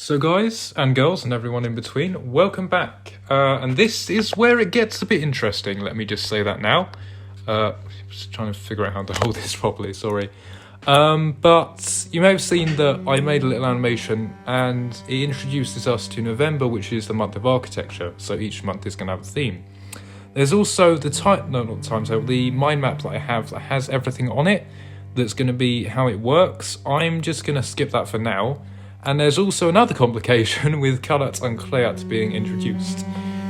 So guys and girls and everyone in between, welcome back. And this is where it gets a bit interesting, let me just say that now. Just trying to figure out how to hold this properly, sorry. But you may have seen that I made a little animation and it introduces us to November, which is the month of architecture. So each month is going to have a theme. There's also the mind map that I have that has everything on it. That's going to be how it works. I'm just going to skip that for now. And there's also another complication with Karat and Kleat being introduced.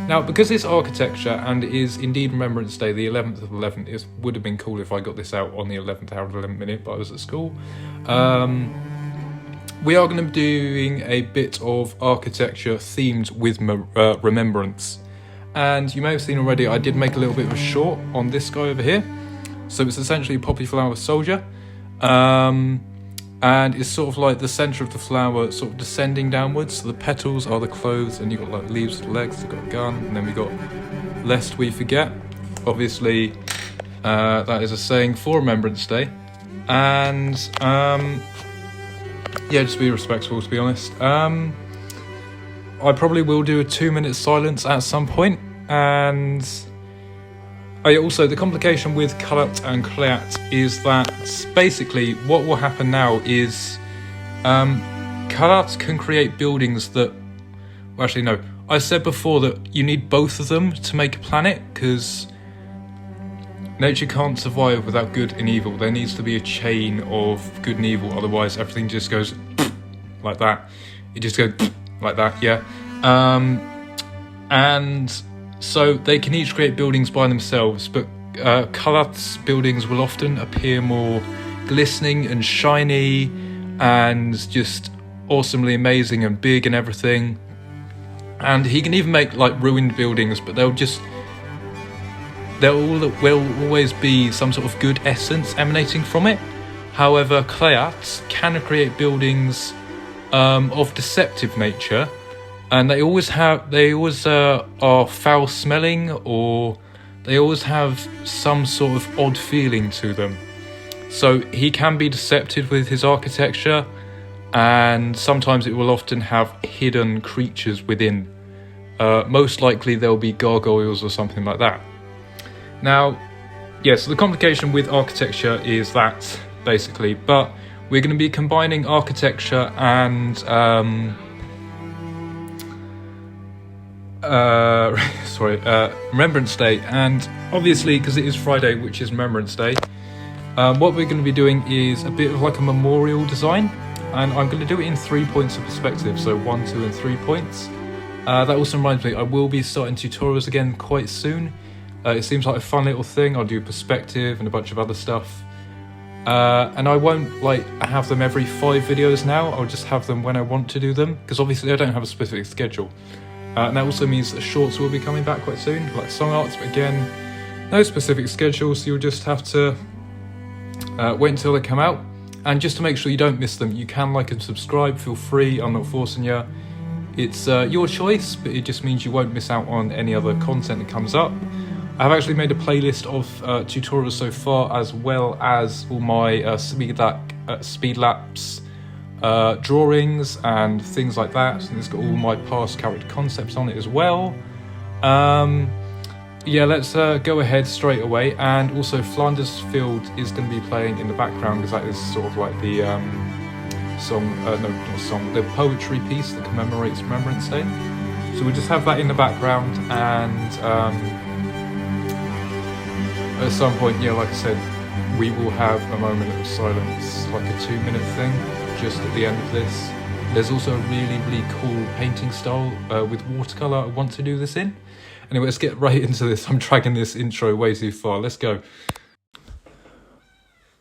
Now, because it's architecture and it is indeed Remembrance Day, the 11th of 11th, it would have been cool if I got this out on the 11th hour of 11th minute, but I was at school. We are going to be doing a bit of architecture themed with Remembrance. And you may have seen already, I did make a little bit of a short on this guy over here. So it's essentially a poppy flower soldier. And it's sort of like the centre of the flower sort of descending downwards. So the petals are the clothes, and you've got like leaves with legs, you've got a gun, and then we got lest we forget. Obviously, that is a saying for Remembrance Day. And yeah, just be respectful, to be honest. I probably will do a 2-minute silence at some point, and also, the complication with Karat and Kleat is that basically what will happen now is Karat can create buildings that... Well, actually, no. I said before that you need both of them to make a planet, because nature can't survive without good and evil. There needs to be a chain of good and evil, otherwise everything just goes like that. It just goes like that, yeah. And so they can each create buildings by themselves, but Karat's buildings will often appear more glistening and shiny and just awesomely amazing and big and everything. And he can even make like ruined buildings, but there will always be some sort of good essence emanating from it. However, Kleat can create buildings of deceptive nature. And they always are foul smelling, or they always have some sort of odd feeling to them. So he can be deceptive with his architecture, and sometimes it will often have hidden creatures within. Most likely there'll be gargoyles or something like that. Now, yes, so the complication with architecture is that, basically, but we're going to be combining architecture and Remembrance Day, and obviously because it is Friday, which is Remembrance Day, what we're going to be doing is a bit of like a memorial design, and I'm going to do it in 3 points of perspective, so 1, 2 and 3 points. That also reminds me, I will be starting tutorials again quite soon. It seems like a fun little thing. I'll do perspective and a bunch of other stuff, and I won't like have them every 5 videos now. I'll just have them when I want to do them, because obviously I don't have a specific schedule. And that also means that shorts will be coming back quite soon, like song arts, but again, no specific schedule, so you'll just have to wait until they come out. And just to make sure you don't miss them, you can like and subscribe, feel free, I'm not forcing you. It's your choice, but it just means you won't miss out on any other content that comes up. I've actually made a playlist of tutorials so far, as well as all my speed lapse drawings and things like that, and it's got all my past character concepts on it as well. Yeah, let's go ahead straight away. And also Flanders Field is going to be playing in the background, because that is sort of like the the poetry piece that commemorates Remembrance Day. So we'll just have that in the background, and at some point, yeah, like I said, we will have a moment of silence, like a 2-minute thing, just at the end of this. There's also a really, really cool painting style with watercolour I want to do this in. Anyway, let's get right into this. I'm dragging this intro way too far. Let's go.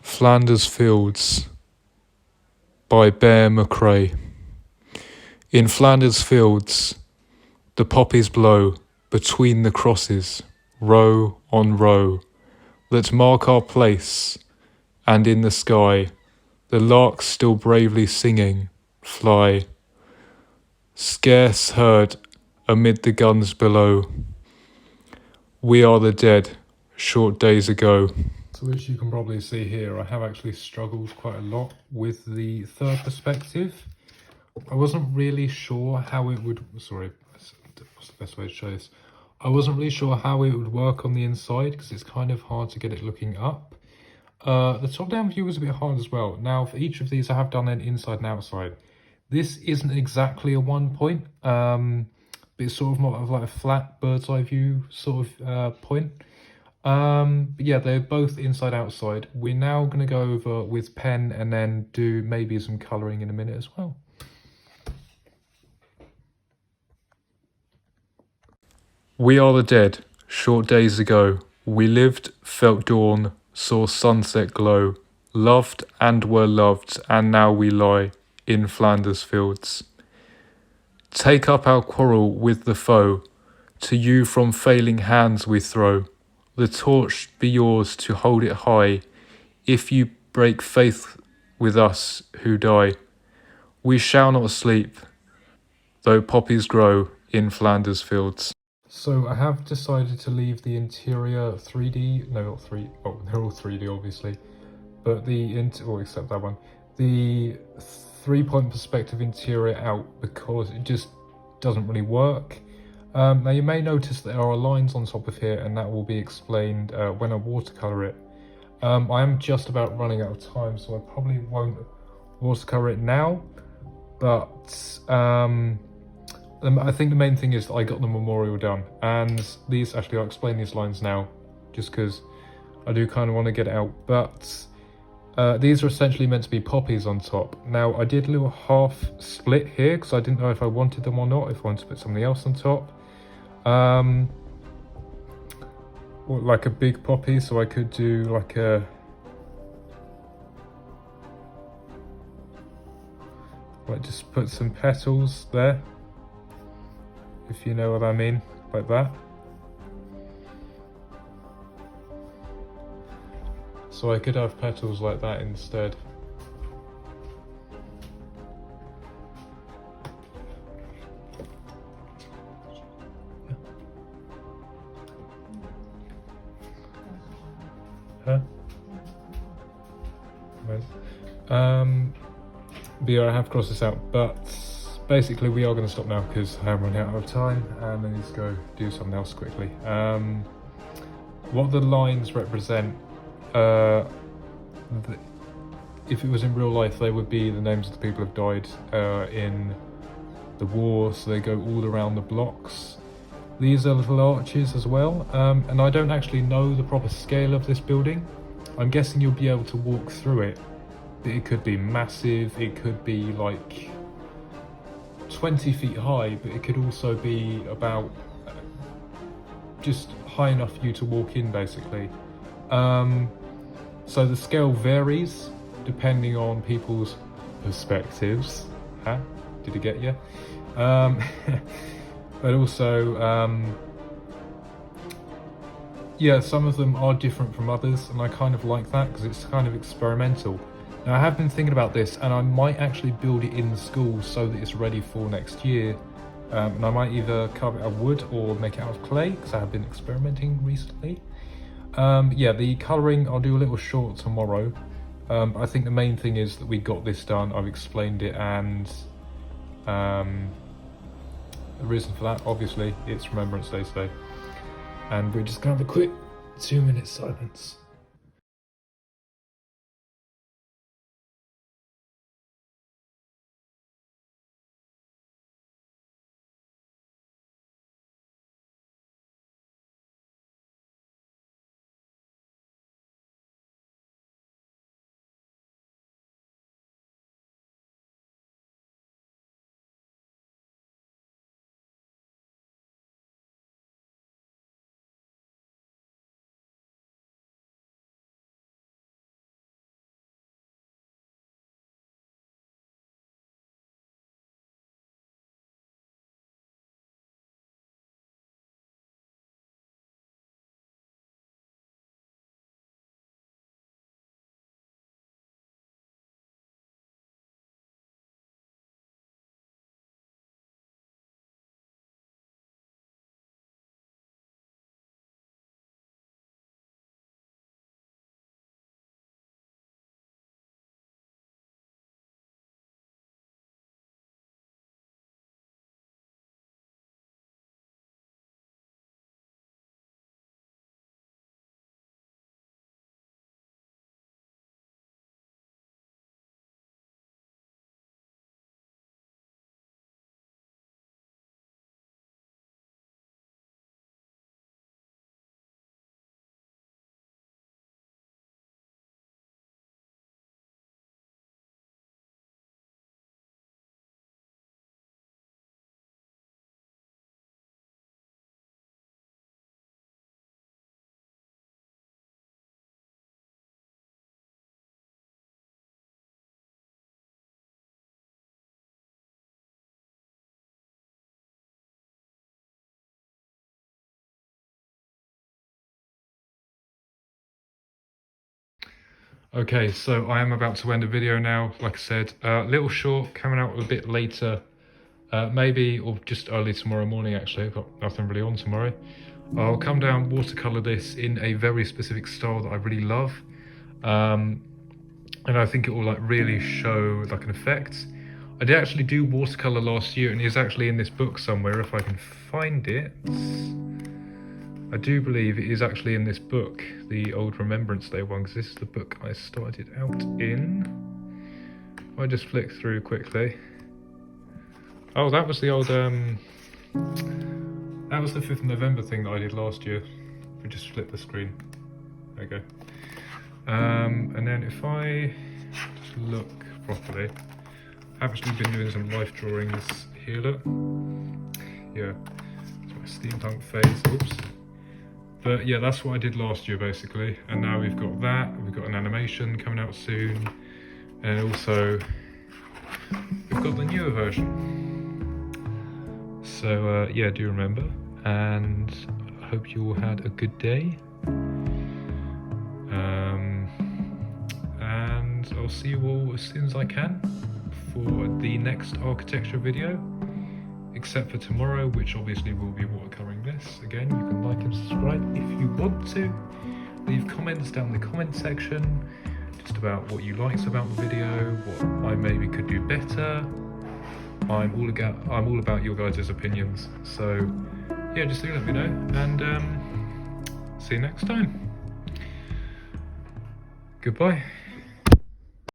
Flanders Fields by Bear McCrae. In Flanders Fields, the poppies blow between the crosses, row on row, that mark our place, and in the sky, the larks still bravely singing, fly, scarce heard amid the guns below. We are the dead, short days ago. So as you can probably see here, I have actually struggled quite a lot with the third perspective. I wasn't really sure how it would, sorry, what's the best way to show this? I wasn't really sure how it would work on the inside because it's kind of hard to get it looking up. The top-down view was a bit hard as well. Now, for each of these, I have done an inside and outside. This isn't exactly a 1 point, but it's sort of more of like a flat bird's eye view sort of point. But yeah, they're both inside outside. We're now going to go over with pen and then do maybe some colouring in a minute as well. We are the dead. Short days ago, we lived, felt dawn, saw sunset glow, loved and were loved, and now we lie in Flanders fields. Take up our quarrel with the foe. To you from failing hands we throw. The torch be yours to hold it high. If you break faith with us who die, we shall not sleep, though poppies grow in Flanders fields. So I have decided to leave the interior 3D, no not 3, oh they're all 3D obviously, but except that one, the 3-point perspective interior out because it just doesn't really work. Now you may notice there are lines on top of here and that will be explained when I watercolour it. I am just about running out of time so I probably won't watercolour it now, but I think the main thing is that I got the memorial done, and these, actually I'll explain these lines now, just because I do kind of want to get it out, but these are essentially meant to be poppies on top. Now I did a little half split here, because I didn't know if I wanted them or not, if I wanted to put something else on top. Or like a big poppy, so I could do like a... like just put some petals there, if you know what I mean, like that. So I could have petals like that instead. Huh? Right. But yeah, I have crossed this out, but basically we are going to stop now because I am running out of time and I need to go do something else quickly. What the lines represent, if it was in real life, they would be the names of the people who have died in the war, so they go all around the blocks. These are little arches as well, and I don't actually know the proper scale of this building. I'm guessing you'll be able to walk through it. It could be massive, it could be like 20 feet high, but it could also be about just high enough for you to walk in, basically. So the scale varies depending on people's perspectives. Huh? Did it get you? But also, yeah, some of them are different from others, and I kind of like that because it's kind of experimental. Now I have been thinking about this, and I might actually build it in the school so that it's ready for next year. And I might either carve it out of wood or make it out of clay, because I have been experimenting recently. Yeah, the colouring, I'll do a little short tomorrow. I think the main thing is that we got this done, I've explained it, and the reason for that, obviously, it's Remembrance Day today. And we're just going to have a quick 2-minute silence. Okay, so I am about to end the video now. Like I said, little short, coming out a bit later, maybe, or just early tomorrow morning actually. I've got nothing really on tomorrow. I'll come down, watercolour this in a very specific style that I really love. And I think it will like really show like an effect. I did actually do watercolour last year, and it's actually in this book somewhere if I can find it. I do believe it is actually in this book, the old Remembrance Day one, because this is the book I started out in. I just flick through quickly. Oh, that was the old that was the 5th of November thing that I did last year. We just flip the screen. There you go. And then if I just look properly, I've actually been doing some life drawings here, look. Yeah, it's my steampunk phase, oops. But yeah, that's what I did last year basically. And now we've got that, we've got an animation coming out soon. And also, we've got the newer version. So yeah, do remember. And I hope you all had a good day. And I'll see you all as soon as I can for the next architecture video, except for tomorrow, which obviously will be watercolouring this. Again, you can like and subscribe if you want to. Leave comments down in the comment section, just about what you liked about the video, what I maybe could do better. I'm all about your guys' opinions. So yeah, just do let me know, and see you next time. Goodbye.